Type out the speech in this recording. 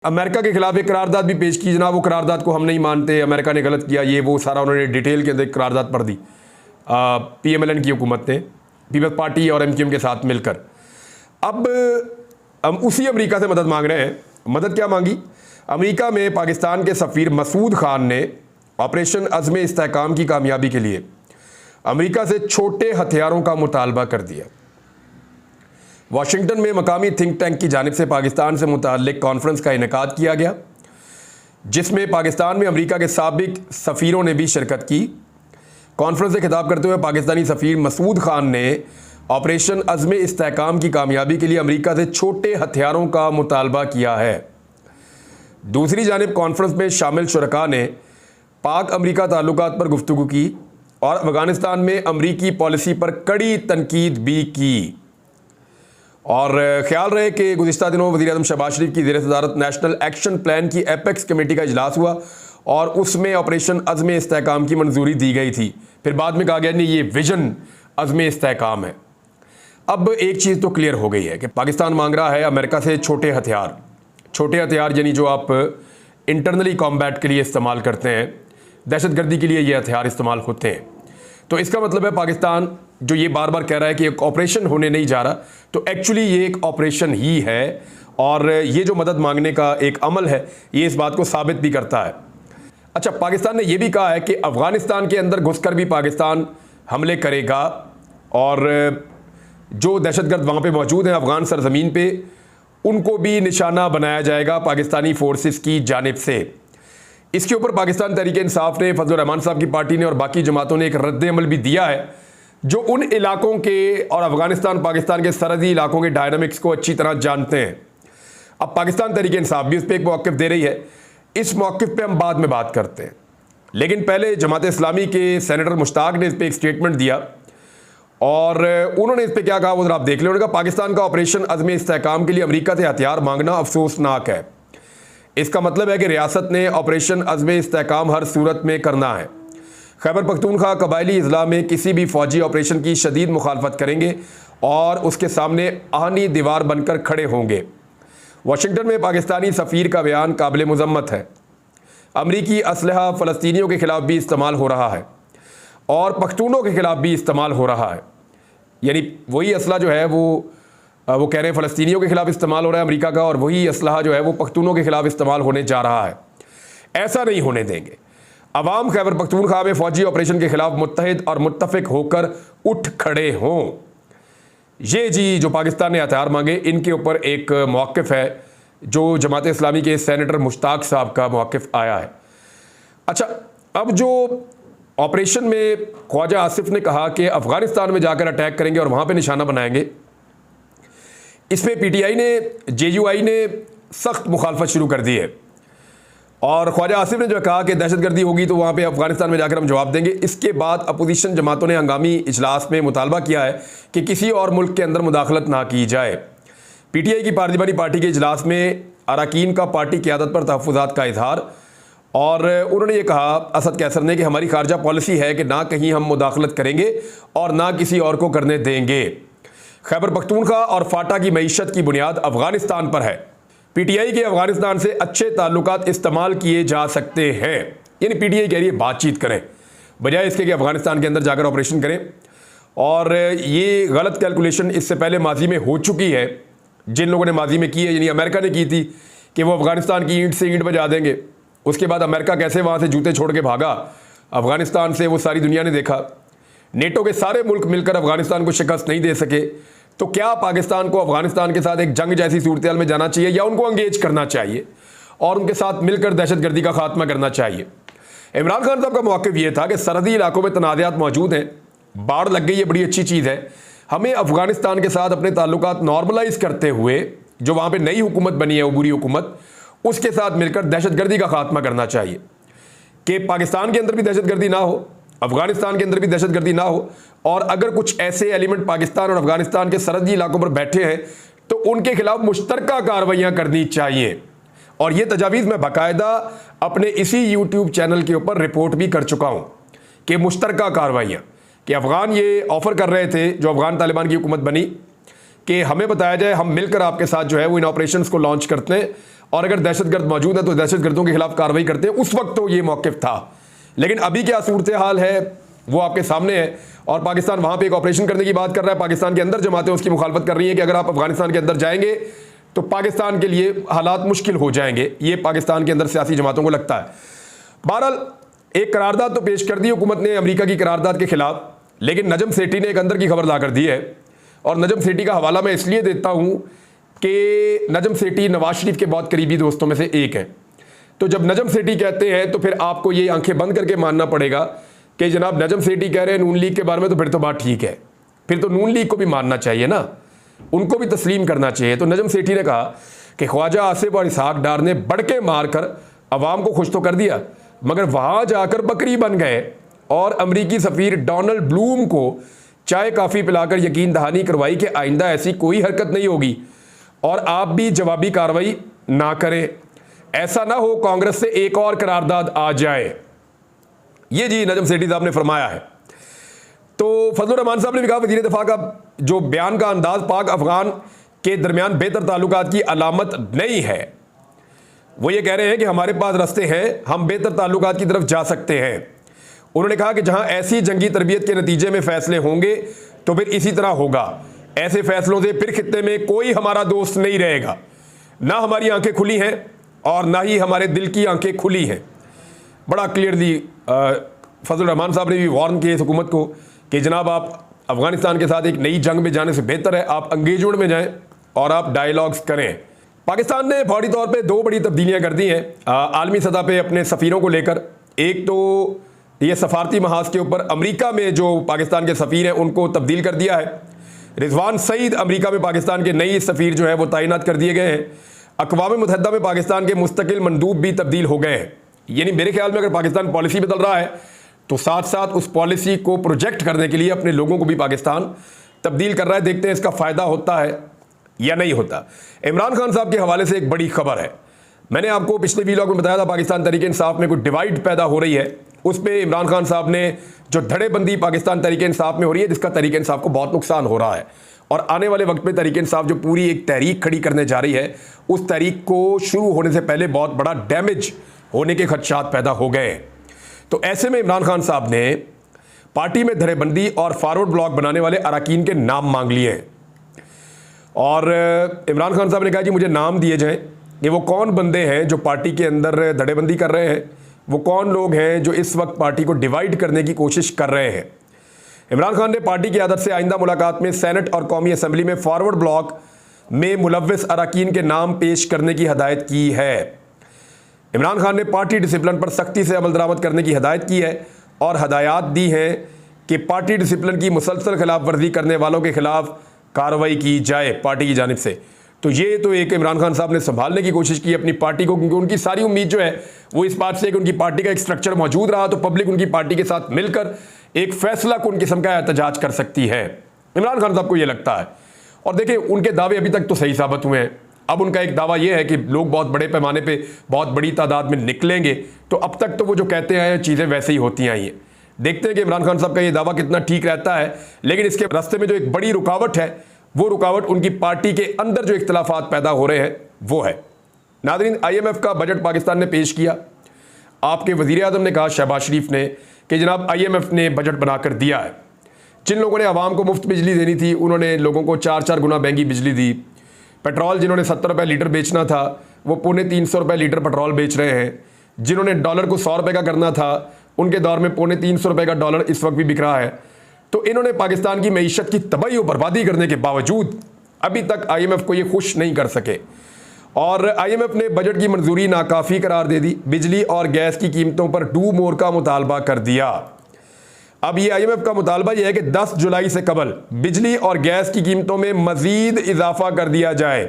America के खिलाफ एक करारदाद भी पेश की जनाब। वो करारदाद को हम नहीं मानते, अमेरिका ने गलत किया, ये वो सारा उन्होंने डिटेल के अंदर करारदाद पढ़ दी PMLN की हुकूमत ने पीपल्स पार्टी और MQM के साथ मिलकर। अब हम उसी अमेरिका से मदद मांग रहे हैं। मदद क्या मांगी? अमेरिका में पाकिस्तान के सफ़ीर मसूद खान ने ऑपरेशन अज़्म इस्तेहकाम की कामयाबी के लिए अमेरिका से छोटे हथियारों का मुतालबा कर दिया। वाशिंगटन में मकामी थिंक टैंक की जानिब से पाकिस्तान से मुताल्लिक कॉन्फ्रेंस का इनेकाद किया गया, जिसमें पाकिस्तान में अमेरिका के साबिक सफ़ीरों ने भी शिरकत की। कॉन्फ्रेंस से खिताब करते हुए पाकिस्तानी सफ़ीर मसूद खान ने ऑपरेशन अज़्म इस्तेहकाम की कामयाबी के लिए अमेरिका से छोटे हथियारों का मुतालबा किया है। दूसरी जानिब कॉन्फ्रेंस में शामिल शुरका ने पाक अमेरिका ताल्लुकात पर गुफ्तगू की और अफ़गानिस्तान में अमरीकी पॉलिसी पर कड़ी तनकीद भी की। और ख्याल रहे कि गुज़िश्ता दिनों वज़ीर-ए-आज़म शहबाज शरीफ की ज़ेर सदारत नेशनल एक्शन प्लान की एपेक्स कमेटी का इजलास हुआ और उसमें ऑपरेशन अज़्म इस्तेहकाम की मंजूरी दी गई थी। फिर बाद में कहा गया नहीं, ये विजन अज़्म इस्तेहकाम है। अब एक चीज़ तो क्लियर हो गई है कि पाकिस्तान मांग रहा है अमेरिका से छोटे हथियार। छोटे हथियार यानी जो आप इंटरनली कॉम्बैट के लिए इस्तेमाल करते हैं, दहशतगर्दी के लिए ये हथियार इस्तेमाल होते हैं। तो इसका मतलब है पाकिस्तान जो ये बार बार कह रहा है कि एक ऑपरेशन होने नहीं जा रहा, तो एक्चुअली ये एक ऑपरेशन ही है। और ये जो मदद मांगने का एक अमल है, ये इस बात को साबित भी करता है। अच्छा, पाकिस्तान ने यह भी कहा है कि अफ़गानिस्तान के अंदर घुसकर भी पाकिस्तान हमले करेगा और जो दहशतगर्द वहाँ पे मौजूद हैं अफ़गान सरजमीन पे, उनको भी निशाना बनाया जाएगा पाकिस्तानी फोर्सेस की जानिब से। इसके ऊपर पाकिस्तान तहरीक-ए-इंसाफ ने, फजलुर रहमान साहब की पार्टी ने और बाकी जमातों ने एक रद्द अमल भी दिया है, जो उन इलाकों के और अफ़गानिस्तान पाकिस्तान के सरहदी इलाकों के डायनामिक्स को अच्छी तरह जानते हैं। अब पाकिस्तान तहरीक-ए-इंसाफ भी उस पर एक मौक़िफ़ दे रही है। इस मौक़िफ़ पे हम बाद में बात करते हैं, लेकिन पहले जमात इस्लामी के सेनेटर मुश्ताक ने इस पर एक स्टेटमेंट दिया और उन्होंने इस पर क्या कहा वो जरा आप देख लें। उन्होंने कहा पाकिस्तान का ऑपरेशन अज़्म इस्तेहकाम के लिए अमेरिका से हथियार मांगना अफसोसनाक है। इसका मतलब है कि रियासत ने ऑपरेशन अज़्म इस्तेहकाम हर सूरत में करना है। खैबर पख्तूनख्वा कबायली अजला में किसी भी फौजी ऑपरेशन की शदीद मुखालफत करेंगे और उसके सामने आहनी दीवार बनकर खड़े होंगे। वाशिंगटन में पाकिस्तानी सफ़ीर का बयान काबिल मुज़म्मत है। अमरीकी असलहा फ़लस्तीनियों के ख़िलाफ़ भी इस्तेमाल हो रहा है और पख्तूनों के ख़िलाफ़ भी इस्तेमाल हो रहा है। यानी वही असला जो है वो कह रहे हैं फ़लस्तीनियों के ख़िलाफ़ इस्तेमाल हो रहा है अमेरिका का, और वही असलहा जो है वो पख्तूनों के ख़िलाफ़ इस्तेमाल होने जा रहा है। ऐसा नहीं होने देंगे। अवाम खैबर पख्तूनख्वा में फ़ौजी ऑपरेशन के ख़िलाफ़ मुत्तहिद और मुत्तफ़िक होकर उठ खड़े हों। ये जी जो पाकिस्तान ने हथियार मांगे, इनके ऊपर एक मौक़िफ़ है जो जमात इस्लामी के सेनेटर मुश्ताक साहब का मौक़िफ़ आया है। अच्छा, अब जो ऑपरेशन में ख्वाजा आसिफ ने कहा कि अफ़गानिस्तान में जाकर अटैक करेंगे और वहाँ पे निशाना बनाएंगे, इस पर PTI ने, JUI ने सख्त मुखालफत शुरू कर दी है और ख्वाजा आसिफ ने जो कहा कि दहशतगर्दी होगी तो वहाँ पे अफ़गानिस्तान में जाकर हम जवाब देंगे। इसके बाद अपोजिशन जमातों ने हंगामी इजलास में मुतालबा किया है कि किसी और मुल्क के अंदर मुदाखलत ना की जाए। PTI की पार्लिमानी पार्टी के इजलास में अरकान का पार्टी क़यादत पर तहफ़्फ़ुज़ात का इजहार, और उन्होंने ये कहा असद कैसर ने कि हमारी खारजा पॉलिसी है कि ना कहीं हम मुदाखलत करेंगे और ना किसी और को करने देंगे। खैबर पख्तूनख्वा और फाटा की मईशत की बुनियाद अफ़गानिस्तान पर है। PTI के अफ़गानिस्तान से अच्छे ताल्लुकात इस्तेमाल किए जा सकते हैं। यानी PTI कह रही है बातचीत करें, बजाय इसके कि अफ़गानिस्तान के अंदर जाकर ऑपरेशन करें। और ये गलत कैलकुलेशन इससे पहले माजी में हो चुकी है। जिन लोगों ने माजी में की है, यानी अमेरिका ने की थी कि वो अफ़गानिस्तान की ईंट से ईंट बजा देंगे। उसके बाद अमेरिका कैसे वहाँ से जूते छोड़ के भागा अफ़गानिस्तान से, वो सारी दुनिया ने देखा। नेटो के सारे मुल्क मिलकर अफ़गानिस्तान को शिकस्त नहीं दे सके। तो क्या पाकिस्तान को अफ़गानिस्तान के साथ एक जंग जैसी सूरत में जाना चाहिए या उनको अंगेज करना चाहिए और उनके साथ मिलकर दहशतगर्दी का खात्मा करना चाहिए? इमरान खान साहब का मौक़िफ़ ये था कि सरहदी इलाकों में तनाज़ात मौजूद हैं, बाढ़ लग गई है, बड़ी अच्छी चीज़ है, हमें अफ़गानिस्तान के साथ अपने ताल्लुकात नॉर्मलाइज करते हुए जो वहाँ पर नई हुकूमत बनी है, उबूरी हुकूमत, उसके साथ मिलकर दहशतगर्दी का खात्मा करना चाहिए कि पाकिस्तान के अंदर भी दहशतगर्दी ना हो, अफ़गानिस्तान के अंदर भी दहशतगर्दी ना हो, और अगर कुछ ऐसे एलिमेंट पाकिस्तान और अफ़गानिस्तान के सरहदी इलाकों पर बैठे हैं तो उनके खिलाफ मुश्तरका कार्रवाइयाँ करनी चाहिए। और ये तजावीज़ मैं बाकायदा अपने इसी YouTube चैनल के ऊपर रिपोर्ट भी कर चुका हूँ कि मुश्तरका कार्रवाइयाँ, कि अफ़गान ये ऑफ़र कर रहे थे जो अफ़गान तालिबान की हुकूमत बनी कि हमें बताया जाए, हम मिलकर आपके साथ जो है वो इन ऑपरेशंस को लॉन्च करते हैं और अगर दहशतगर्द मौजूद है तो दहशतगर्दों के खिलाफ कार्रवाई करते हैं। उस वक्त तो ये मौक़िफ़ था, लेकिन अभी क्या सूरत हाल है वो आपके सामने है। और पाकिस्तान वहाँ पे एक ऑपरेशन करने की बात कर रहा है, पाकिस्तान के अंदर जमातें उसकी मुखालफत कर रही हैं कि अगर आप अफगानिस्तान के अंदर जाएंगे तो पाकिस्तान के लिए हालात मुश्किल हो जाएंगे। ये पाकिस्तान के अंदर सियासी जमातों को लगता है। बहरहाल एक करारदाद तो पेश कर दी हुकूमत ने अमेरिका की करारदाद के खिलाफ, लेकिन नजम सेठी ने एक अंदर की खबर ला कर दी है। और नजम सेठी का हवाला मैं इसलिए देता हूँ कि नजम सेठी नवाज शरीफ के बहुत करीबी दोस्तों में से एक है। तो जब नजम सेठी कहते हैं तो फिर आपको ये आंखें बंद करके मानना पड़ेगा कि जनाब नजम सेठी कह रहे हैं नून लीग के बारे में, तो फिर तो बात ठीक है, फिर तो नून लीग को भी मानना चाहिए ना, उनको भी तस्लीम करना चाहिए। तो नजम सेठी ने कहा कि ख्वाजा आसिफ और इसहाक डार ने बढ़के मारकर अवाम को खुश तो कर दिया, मगर वहाँ जाकर बकरी बन गए और अमरीकी सफ़ीर डोनाल्ड ब्लूम को चाय काफ़ी पिलाकर यकीन दहानी करवाई कि आइंदा ऐसी कोई हरकत नहीं होगी और आप भी जवाबी कार्रवाई ना करें, ऐसा ना हो कांग्रेस से एक और करारदाद आ जाए। ये जी नजम सेठी साहब ने फरमाया है। तो फजलुर रहमान साहब ने भी कहा वज़ीर दिफा का जो बयान का अंदाज पाक अफगान के दरमियान बेहतर ताल्लुकात की अलामत नहीं है। वो ये कह रहे हैं कि हमारे पास रास्ते हैं, हम बेहतर ताल्लुकात की तरफ जा सकते हैं। उन्होंने कहा कि जहां ऐसी जंगी तरबियत के नतीजे में फैसले होंगे तो फिर इसी तरह होगा। ऐसे फैसलों से फिर खित्ते में कोई हमारा दोस्त नहीं रहेगा। ना हमारी आंखें खुली हैं और ना ही हमारे दिल की आंखें खुली हैं। बड़ा क्लियरली फजल रहमान साहब ने भी वार्न किया इस हुकूमत को कि जनाब आप अफगानिस्तान के साथ एक नई जंग में जाने से बेहतर है आप एंगेजमेंट में जाएं और आप डायलॉग्स करें। पाकिस्तान ने फौरी तौर पे दो बड़ी तब्दीलियां कर दी हैं आलमी सतह पे अपने सफ़ीरों को लेकर। एक तो ये सफारती महाज के ऊपर अमेरिका में जो पाकिस्तान के सफ़ीर हैं उनको तब्दील कर दिया है। रिजवान सईद अमेरिका में पाकिस्तान के नई सफ़ीर जो है वो तैनात कर दिए गए हैं। अक़वाम मुत्तहिदा में पाकिस्तान के मुस्तकिल मंदूब भी तब्दील हो गए हैं। यानी मेरे ख्याल में अगर पाकिस्तान पॉलिसी बदल रहा है तो साथ साथ उस पॉलिसी को प्रोजेक्ट करने के लिए अपने लोगों को भी पाकिस्तान तब्दील कर रहा है। देखते हैं इसका फ़ायदा होता है या नहीं होता। इमरान खान साहब के हवाले से एक बड़ी खबर है। मैंने आपको पिछले वीलॉग में बताया था पाकिस्तान तहरीक इंसाफ में कोई डिवाइड पैदा हो रही है। उस पर इमरान खान साहब ने जो धड़ेबंदी पाकिस्तान तहरीक इंसाफ में हो रही है जिसका तहरीक इंसाफ को बहुत नुकसान हो रहा है और आने वाले वक्त में तहरीक इंसाफ जो पूरी एक तहरीक खड़ी करने जा रही है उस तहरीक को शुरू होने से पहले बहुत बड़ा डैमेज होने के खदशात पैदा हो गए। तो ऐसे में इमरान खान साहब ने पार्टी में धड़ेबंदी और फॉरवर्ड ब्लॉक बनाने वाले अरकान के नाम मांग लिए हैं और इमरान खान साहब ने कहा कि मुझे नाम दिए जाएं कि वो कौन बंदे हैं जो पार्टी के अंदर धड़ेबंदी कर रहे हैं, वो कौन लोग हैं जो इस वक्त पार्टी को डिवाइड करने की कोशिश कर रहे हैं। इमरान खान ने पार्टी की आदत से आइंदा मुलाकात में सेनेट और कौमी असम्बली में फॉरवर्ड ब्लॉक में मुलव्वस अरकान के नाम पेश करने की हदायत की है। इमरान खान ने पार्टी डिसिप्लिन पर सख्ती से अमल दरामद करने की हदायत की है और हदायत दी हैं कि पार्टी डिसिप्लिन की मुसलसल खिलाफ वर्जी करने वालों के खिलाफ कार्रवाई की जाए पार्टी की जानिब से। तो ये तो एक इमरान खान साहब ने संभालने की कोशिश की अपनी पार्टी को, क्योंकि उनकी सारी उम्मीद जो है वो इस बात से कि उनकी पार्टी का एक स्ट्रक्चर मौजूद रहा तो पब्लिक उनकी पार्टी के साथ मिलकर एक फैसला कुन किस्म का एहतजाज कर सकती है। इमरान खान साहब को ये लगता है और देखिए उनके दावे अभी तक तो सही साबित हुए हैं। अब उनका एक दावा यह है कि लोग बहुत बड़े पैमाने पे बहुत बड़ी तादाद में निकलेंगे। तो अब तक तो वो जो कहते हैं चीज़ें वैसे ही होती आई हैं। देखते हैं कि इमरान खान साहब का ये दावा कितना ठीक रहता है। लेकिन इसके रास्ते में जो एक बड़ी रुकावट है वो रुकावट उनकी पार्टी के अंदर जो इख्तलाफात पैदा हो रहे हैं वो है। नाज़रीन, IMF का बजट पाकिस्तान ने पेश किया। आपके वज़ीर आज़म ने कहा शहबाज शरीफ ने कि जनाब IMF ने बजट बनाकर दिया है। जिन लोगों ने आवाम को मुफ्त बिजली देनी थी उन्होंने लोगों को 4-4 गुना महंगी बिजली दी। पेट्रोल जिन्होंने 70 रुपये लीटर बेचना था वो 350 रुपये लीटर पेट्रोल बेच रहे हैं। जिन्होंने डॉलर को 100 रुपये का करना था उनके दौर में 350 रुपये का डॉलर इस वक्त भी बिक रहा है। तो इन्होंने पाकिस्तान की मईशत की तबाही और बर्बादी करने के बावजूद अभी तक IMF को ये खुश नहीं कर सके और IMF ने बजट की मंजूरी नाकाफ़ी करार दे दी। बिजली और गैस की कीमतों पर डू मोर का मुतालबा कर दिया। अब ये IMF का मुतालबा यह है कि 10 जुलाई से कबल बिजली और गैस की कीमतों में मज़ीद इजाफा कर दिया जाए।